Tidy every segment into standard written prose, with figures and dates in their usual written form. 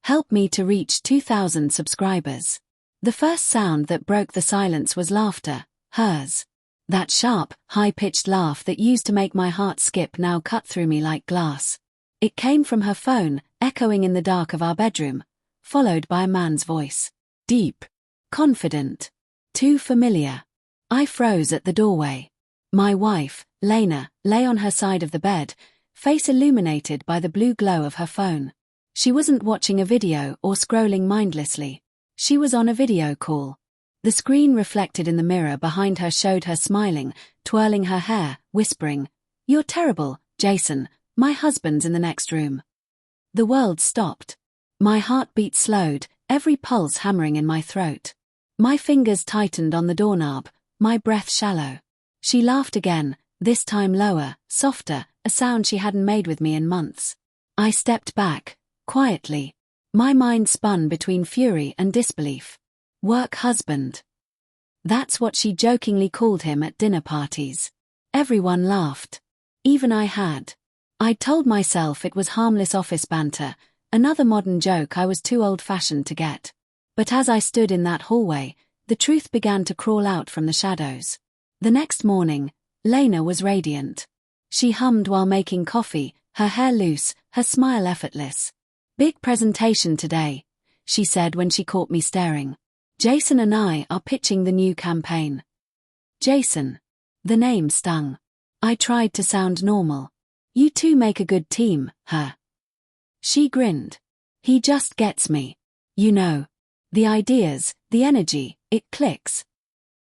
Help me to reach 2,000 subscribers. The first sound that broke the silence was laughter, hers. That sharp, high-pitched laugh that used to make my heart skip now cut through me like glass. It came from her phone, echoing in the dark of our bedroom, followed by a man's voice. Deep. Confident. Too familiar. I froze at the doorway. My wife, Lena, lay on her side of the bed, face illuminated by the blue glow of her phone. She wasn't watching a video or scrolling mindlessly. She was on a video call. The screen reflected in the mirror behind her showed her smiling, twirling her hair, whispering, "You're terrible, Jason, my husband's in the next room." The world stopped. My heartbeat slowed, every pulse hammering in my throat. My fingers tightened on the doorknob, my breath shallow. She laughed again, this time lower, softer, a sound she hadn't made with me in months. I stepped back, quietly. My mind spun between fury and disbelief. Work husband. That's what she jokingly called him at dinner parties. Everyone laughed. Even I had. I'd told myself it was harmless office banter, another modern joke I was too old-fashioned to get. But as I stood in that hallway, the truth began to crawl out from the shadows. The next morning, Lena was radiant. She hummed while making coffee, her hair loose, her smile effortless. "Big presentation today," she said when she caught me staring. "Jason and I are pitching the new campaign." Jason. The name stung. I tried to sound normal. "You two make a good team, huh?" She grinned. "He just gets me. You know. The ideas, the energy, it clicks."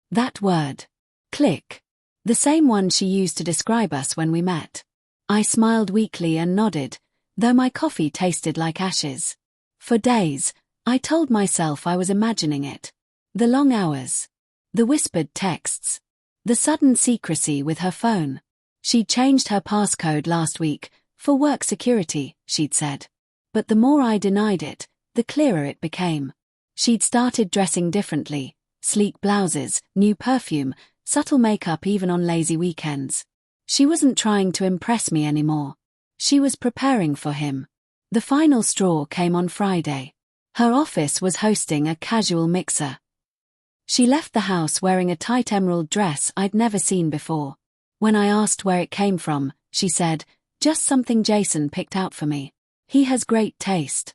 That word. Click. The same one she used to describe us when we met. I smiled weakly and nodded, though my coffee tasted like ashes. For days, I told myself I was imagining it. The long hours. The whispered texts. The sudden secrecy with her phone. She'd changed her passcode last week, for work security, she'd said. But the more I denied it, the clearer it became. She'd started dressing differently, sleek blouses, new perfume, subtle makeup even on lazy weekends. She wasn't trying to impress me anymore. She was preparing for him. The final straw came on Friday. Her office was hosting a casual mixer. She left the house wearing a tight emerald dress I'd never seen before. When I asked where it came from, she said, "Just something Jason picked out for me. He has great taste."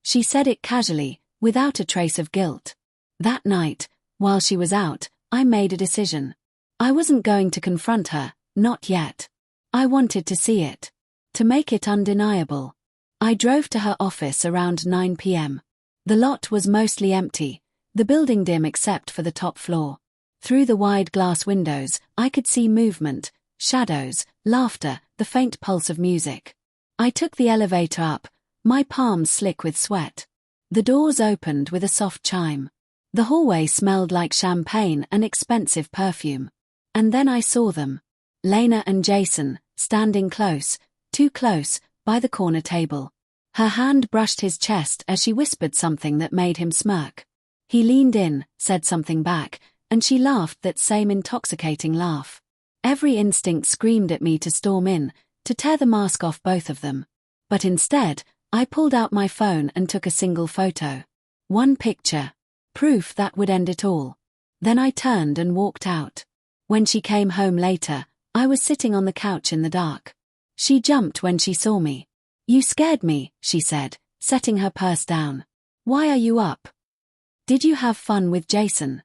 She said it casually, without a trace of guilt. That night, while she was out, I made a decision. I wasn't going to confront her, not yet. I wanted to see it. To make it undeniable. I drove to her office around 9 p.m. The lot was mostly empty, the building dim except for the top floor. Through the wide glass windows, I could see movement, shadows, laughter, the faint pulse of music. I took the elevator up, my palms slick with sweat. The doors opened with a soft chime. The hallway smelled like champagne and expensive perfume. And then I saw them. Lena and Jason, standing close, too close, by the corner table. Her hand brushed his chest as she whispered something that made him smirk. He leaned in, said something back, and she laughed that same intoxicating laugh. Every instinct screamed at me to storm in, to tear the mask off both of them. But instead, I pulled out my phone and took a single photo. One picture. Proof that would end it all. Then I turned and walked out. When she came home later, I was sitting on the couch in the dark. She jumped when she saw me. "You scared me," she said, setting her purse down. "Why are you up? Did you have fun with Jason?"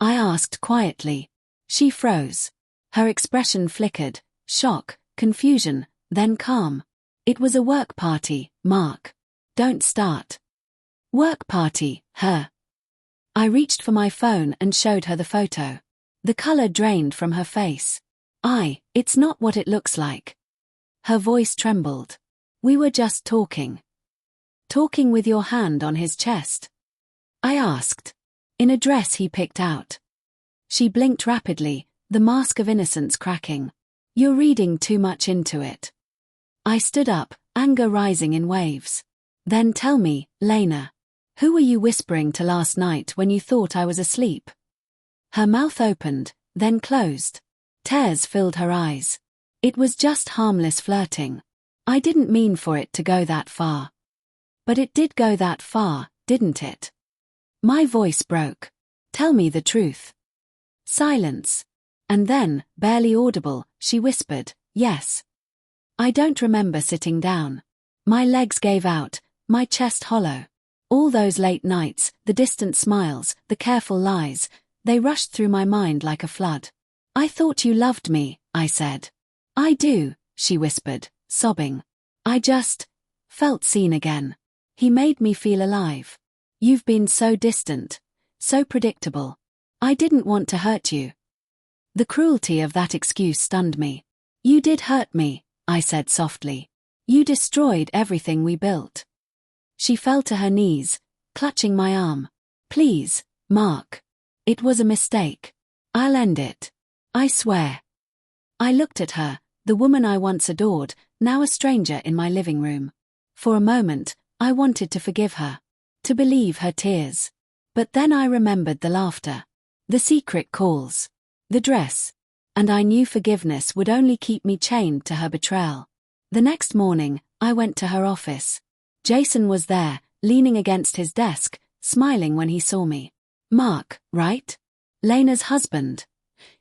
I asked quietly. She froze. Her expression flickered, shock, confusion, then calm. "It was a work party, Mark. Don't start." "Work party, her." I reached for my phone and showed her the photo. The color drained from her face. It's not what it looks like." Her voice trembled. "We were just talking." "Talking with your hand on his chest?" I asked. "In a dress he picked out." She blinked rapidly, the mask of innocence cracking. "You're reading too much into it." I stood up, anger rising in waves. "Then tell me, Lena. Who were you whispering to last night when you thought I was asleep?" Her mouth opened, then closed. Tears filled her eyes. "It was just harmless flirting. I didn't mean for it to go that far." But it did go that far, didn't it? My voice broke. Tell me the truth. Silence. And then, barely audible, she whispered, yes. I don't remember sitting down. My legs gave out, my chest hollow. All those late nights, the distant smiles, the careful lies, they rushed through my mind like a flood. I thought you loved me, I said. I do, she whispered, sobbing. I just felt seen again. He made me feel alive. You've been so distant, so predictable. I didn't want to hurt you. The cruelty of that excuse stunned me. You did hurt me, I said softly. You destroyed everything we built. She fell to her knees, clutching my arm. Please, Mark. It was a mistake. I'll end it. I swear. I looked at her, the woman I once adored, now a stranger in my living room. For a moment, I wanted to forgive her, to believe her tears. But then I remembered the laughter, the secret calls, the dress, and I knew forgiveness would only keep me chained to her betrayal. The next morning, I went to her office. Jason was there, leaning against his desk, smiling when he saw me. Mark, right? Lena's husband,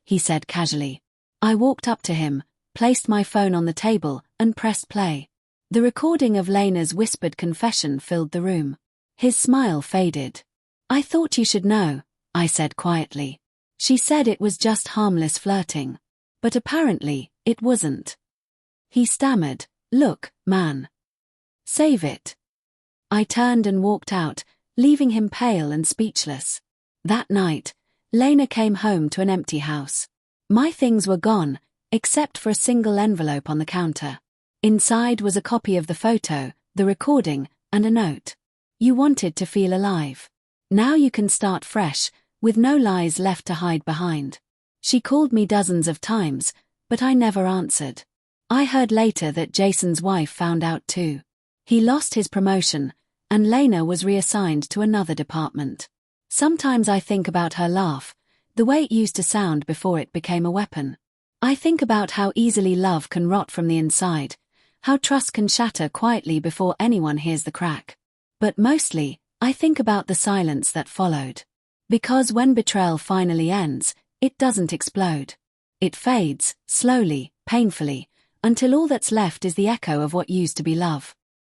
he said casually. I walked up to him, placed my phone on the table, and pressed play. The recording of Lena's whispered confession filled the room. His smile faded. I thought you should know, I said quietly. She said it was just harmless flirting. But apparently, it wasn't. He stammered, look, man. Save it. I turned and walked out, leaving him pale and speechless. That night, Lena came home to an empty house. My things were gone, except for a single envelope on the counter. Inside was a copy of the photo, the recording, and a note. You wanted to feel alive. Now you can start fresh, with no lies left to hide behind. She called me dozens of times, but I never answered. I heard later that Jason's wife found out too. He lost his promotion, and Lena was reassigned to another department. Sometimes I think about her laugh, the way it used to sound before it became a weapon. I think about how easily love can rot from the inside, how trust can shatter quietly before anyone hears the crack. But mostly, I think about the silence that followed. Because when betrayal finally ends, it doesn't explode. It fades, slowly, painfully, until all that's left is the echo of what used to be love.